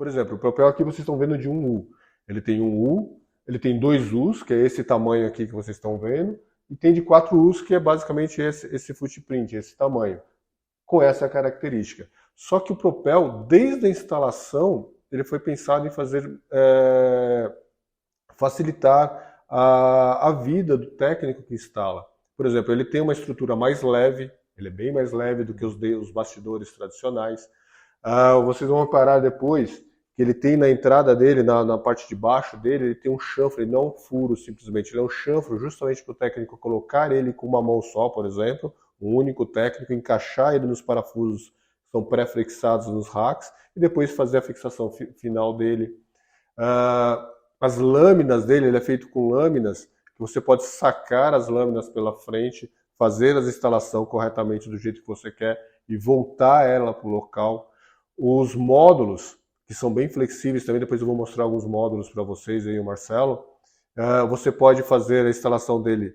Por exemplo, o Propel aqui vocês estão vendo de um U. Ele tem um U, ele tem dois U's, que é esse tamanho aqui que vocês estão vendo, e tem de 4 U's, que é basicamente esse footprint, esse tamanho, com essa característica. Só que o Propel, desde a instalação, ele foi pensado em fazer facilitar a vida do técnico que instala. Por exemplo, ele tem uma estrutura mais leve, ele é bem mais leve do que os bastidores tradicionais. Vocês vão reparar depois que ele tem na entrada dele, na parte de baixo dele, ele tem um chanfro, ele não é um furo simplesmente, ele é um chanfro justamente para o técnico colocar ele com uma mão só, por exemplo, um único técnico, encaixar ele nos parafusos que são pré-fixados nos racks e depois fazer a fixação final dele. As lâminas dele, ele é feito com lâminas, que você pode sacar as lâminas pela frente, fazer a instalação corretamente do jeito que você quer e voltar ela para o local. Os módulos, que são bem flexíveis também, depois eu vou mostrar alguns módulos para vocês aí, o Marcelo. Você pode fazer a instalação dele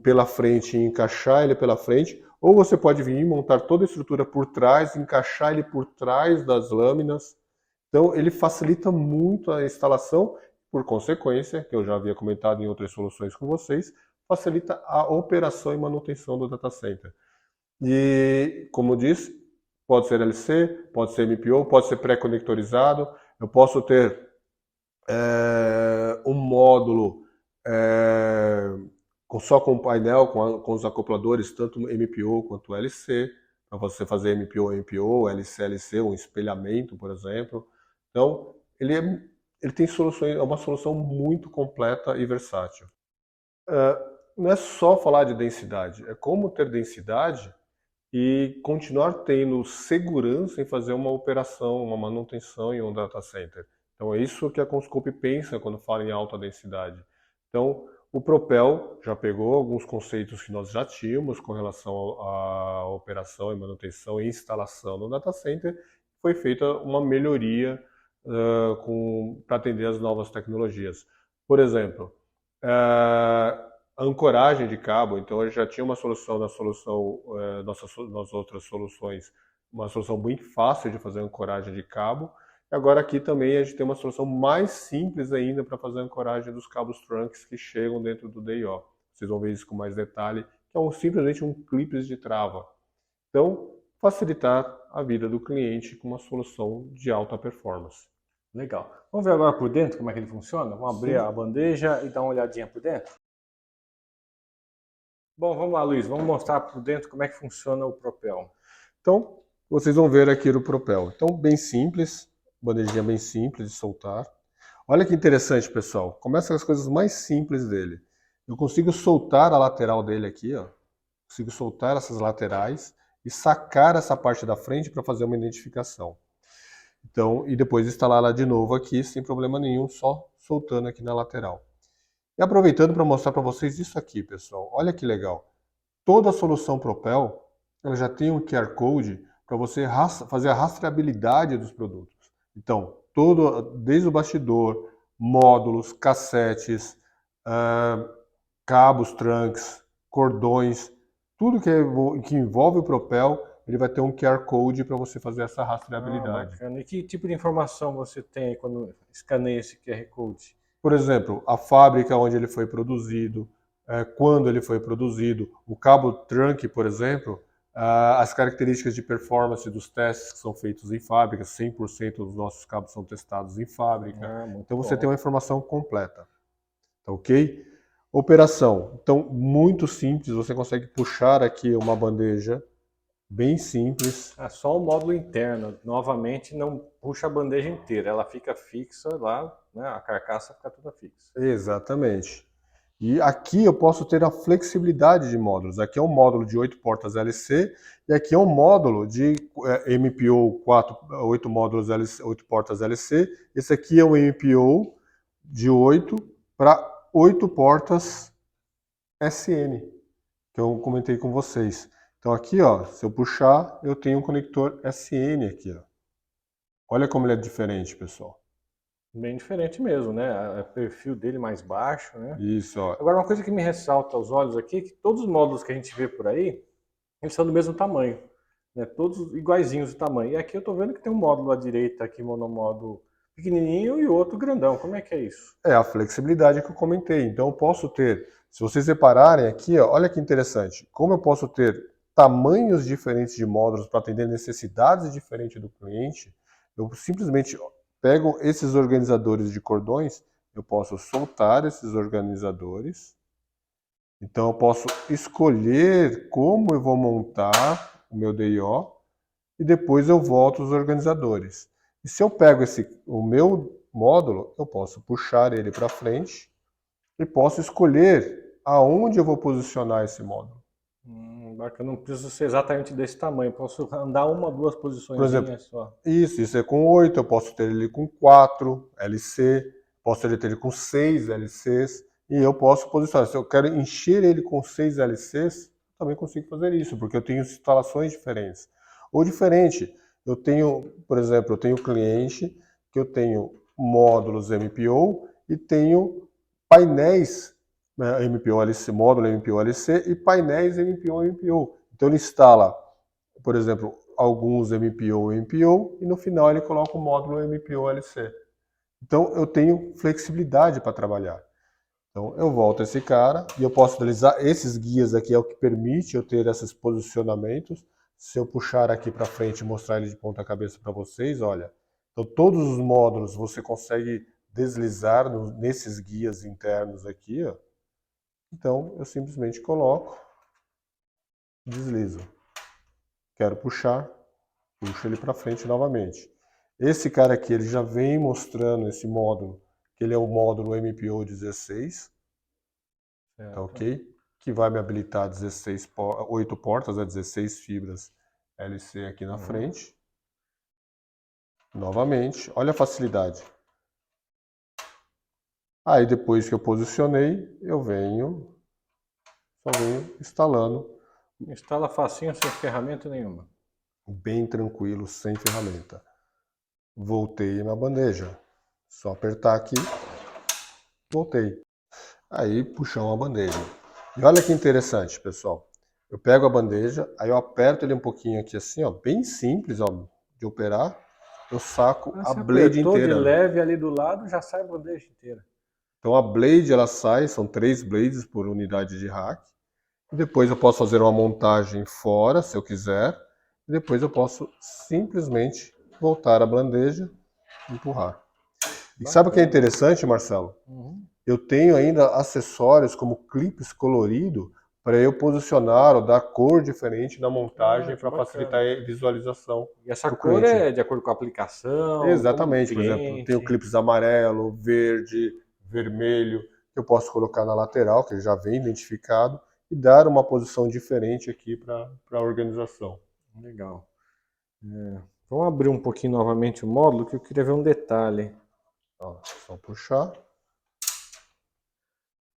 pela frente e encaixar ele pela frente, ou você pode vir e montar toda a estrutura por trás, encaixar ele por trás das lâminas. Então ele facilita muito a instalação, por consequência, que eu já havia comentado em outras soluções com vocês, facilita a operação e manutenção do data center. E, como eu disse, pode ser LC, pode ser MPO, pode ser pré-conectorizado. Eu posso ter um módulo só com painel, com os acopladores, tanto MPO quanto LC, para você fazer MPO, MPO, LC, LC, um espelhamento, por exemplo. Então, ele tem soluções, é uma solução muito completa e versátil. Não é só falar de densidade, é como ter densidade e continuar tendo segurança em fazer uma operação, uma manutenção em um data center. Então é isso que a Conscope pensa quando fala em alta densidade. Então o Propel já pegou alguns conceitos que nós já tínhamos com relação à operação e manutenção e instalação no data center, foi feita uma melhoria para atender as novas tecnologias. Por exemplo, ancoragem de cabo, então a gente já tinha uma solução nas outras soluções, uma solução bem fácil de fazer ancoragem de cabo, e agora aqui também a gente tem uma solução mais simples ainda para fazer a ancoragem dos cabos trunks que chegam dentro do DIO. Vocês vão ver isso com mais detalhe, que é simplesmente um clipe de trava. Então, facilitar a vida do cliente com uma solução de alta performance. Legal. Vamos ver agora por dentro como é que ele funciona? Vamos abrir a bandeja e dar uma olhadinha por dentro? Bom, vamos lá, Luiz. Vamos mostrar por dentro como é que funciona o Propel. Então, vocês vão ver aqui o Propel. Então, bem simples, bandejinha bem simples de soltar. Olha que interessante, pessoal. Começa com as coisas mais simples dele. Eu consigo soltar a lateral dele aqui, ó. Consigo soltar essas laterais e sacar essa parte da frente para fazer uma identificação. Então, e depois instalar ela de novo aqui sem problema nenhum, só soltando aqui na lateral. E aproveitando para mostrar para vocês isso aqui, pessoal. Olha que legal. Toda a solução Propel, ela já tem um QR Code para você fazer a rastreabilidade dos produtos. Então, desde o bastidor, módulos, cassetes, cabos, trunks, cordões, tudo que envolve o Propel, ele vai ter um QR Code para você fazer essa rastreabilidade. Bacana. E que tipo de informação você tem quando escaneia esse QR Code? Por exemplo, a fábrica onde ele foi produzido, quando ele foi produzido, o cabo trunk, por exemplo, as características de performance dos testes que são feitos em fábrica, 100% dos nossos cabos são testados em fábrica. Então você tem uma informação completa. Tá ok? Operação. Então, muito simples, você consegue puxar aqui uma bandeja bem simples. É só o módulo interno. Novamente, não puxa a bandeja inteira. Ela fica fixa lá, né? A carcaça fica toda fixa. Exatamente. E aqui eu posso ter a flexibilidade de módulos. Aqui é um módulo de 8 portas LC e aqui é um módulo de MPO 8 módulos LC, 8 portas LC. Esse aqui é um MPO de 8 para 8 portas SN, que eu comentei com vocês. Então aqui, ó, se eu puxar, eu tenho um conector SN aqui, ó. Olha como ele é diferente, pessoal. Bem diferente mesmo, né? O perfil dele mais baixo, né? Isso, ó. Agora, uma coisa que me ressalta aos olhos aqui é que todos os módulos que a gente vê por aí, eles são do mesmo tamanho, né? Todos iguaizinhos de tamanho. E aqui eu tô vendo que tem um módulo à direita aqui, monomódulo pequenininho e o outro grandão. Como é que é isso? É a flexibilidade que eu comentei. Então eu posso ter, se vocês repararem aqui, ó, olha que interessante, como eu posso ter tamanhos diferentes de módulos para atender necessidades diferentes do cliente, eu simplesmente pego esses organizadores de cordões, eu posso soltar esses organizadores, então eu posso escolher como eu vou montar o meu DIO e depois eu volto os organizadores. E se eu pego o meu módulo, eu posso puxar ele para frente e posso escolher aonde eu vou posicionar esse módulo. Bacana, não preciso ser exatamente desse tamanho, posso andar uma, duas Por exemplo, posiçõezinhas só. isso é com 8, eu posso ter ele com 4 LC, posso ter ele com 6 LCs, e eu posso posicionar. Se eu quero encher ele com 6 LCs, também consigo fazer isso, porque eu tenho instalações diferentes. Ou diferente, eu tenho, por exemplo, eu tenho cliente que eu tenho módulos MPO e tenho painéis, né, MPO-LC, módulo MPO-LC e painéis MPO-MPO. Então ele instala, por exemplo, alguns MPO MPO e no final ele coloca o módulo MPO-LC. Então eu tenho flexibilidade para trabalhar. Então eu volto esse cara e eu posso utilizar esses guias aqui, é o que permite eu ter esses posicionamentos. Se eu puxar aqui para frente e mostrar ele de ponta cabeça para vocês, olha. Então todos os módulos você consegue deslizar nesses guias internos aqui, ó. Então eu simplesmente coloco, deslizo. Quero puxar, puxo ele para frente novamente. Esse cara aqui, ele já vem mostrando esse módulo, que ele é o módulo MPO 16, tá ok? Que vai me habilitar 8 portas, 16 fibras LC aqui na frente. Novamente, olha a facilidade. Aí depois que eu posicionei, eu só venho instalando. Instala facinho, sem ferramenta nenhuma. Bem tranquilo, sem ferramenta. Voltei na bandeja. Só apertar aqui, voltei. Aí puxamos a bandeja. E olha que interessante, pessoal. Eu pego a bandeja, aí eu aperto ele um pouquinho aqui assim, ó, bem simples, ó, de operar. Eu saco a Você blade apertou de inteira. leve ali do lado, já sai a bandeja inteira. Então a blade ela sai, são 3 blades por unidade de rack. E depois eu posso fazer uma montagem fora, se eu quiser. E depois eu posso simplesmente voltar a bandeja e empurrar. E sabe o que é interessante, Marcelo? Eu tenho ainda acessórios como clipes coloridos para eu posicionar ou dar cor diferente na montagem para facilitar a visualização. E essa do cor cliente. é de acordo com a aplicação? Exatamente, por exemplo, cliente. tenho clipes amarelo, verde, vermelho, que eu posso colocar na lateral, que já vem identificado, e dar uma posição diferente aqui para a organização. Legal. Vamos abrir um pouquinho novamente o módulo, que eu queria ver um detalhe. Ó, só puxar.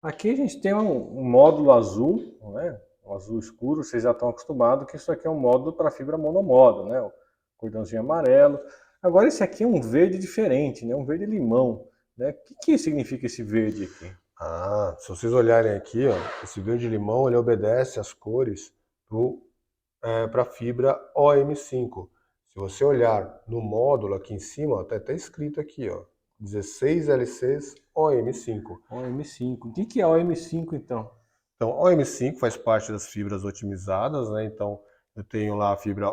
Aqui a gente tem um módulo azul, não é? Um azul escuro, vocês já estão acostumados que isso aqui é um módulo para fibra monomodo, né? O cordãozinho amarelo. Agora esse aqui é um verde diferente, né? Um verde limão, né? O que significa esse verde aqui? Ah, se vocês olharem aqui, ó, esse verde limão ele obedece às cores para a fibra OM5. Se você olhar no módulo aqui em cima, está até escrito aqui, ó, 16 LCs OM5. OM5. O que é OM5 então? Então, OM5 faz parte das fibras otimizadas, né? Então, eu tenho lá a fibra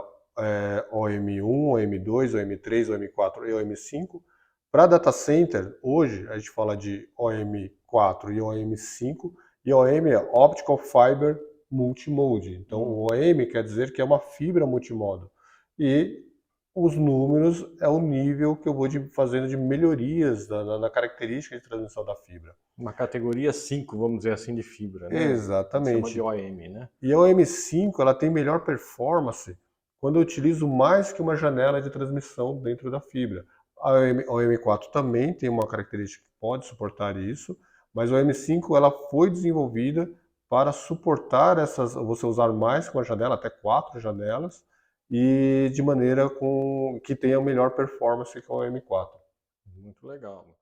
OM1, OM2, OM3, OM4 e OM5. Para data center, hoje a gente fala de OM4 e OM5, e OM é Optical Fiber Multimode. Então, o OM quer dizer que é uma fibra multimodo. E os números é o nível que eu vou fazendo de melhorias na característica de transmissão da fibra. Uma categoria 5, vamos dizer assim, de fibra, né? Exatamente. Chama de OM, né? E a OM5 ela tem melhor performance quando eu utilizo mais que uma janela de transmissão dentro da fibra. A OM4 também tem uma característica que pode suportar isso, mas a OM5 ela foi desenvolvida para suportar você usar mais que uma janela, até 4 janelas, e de maneira que tenha melhor performance que a OM4. Muito legal.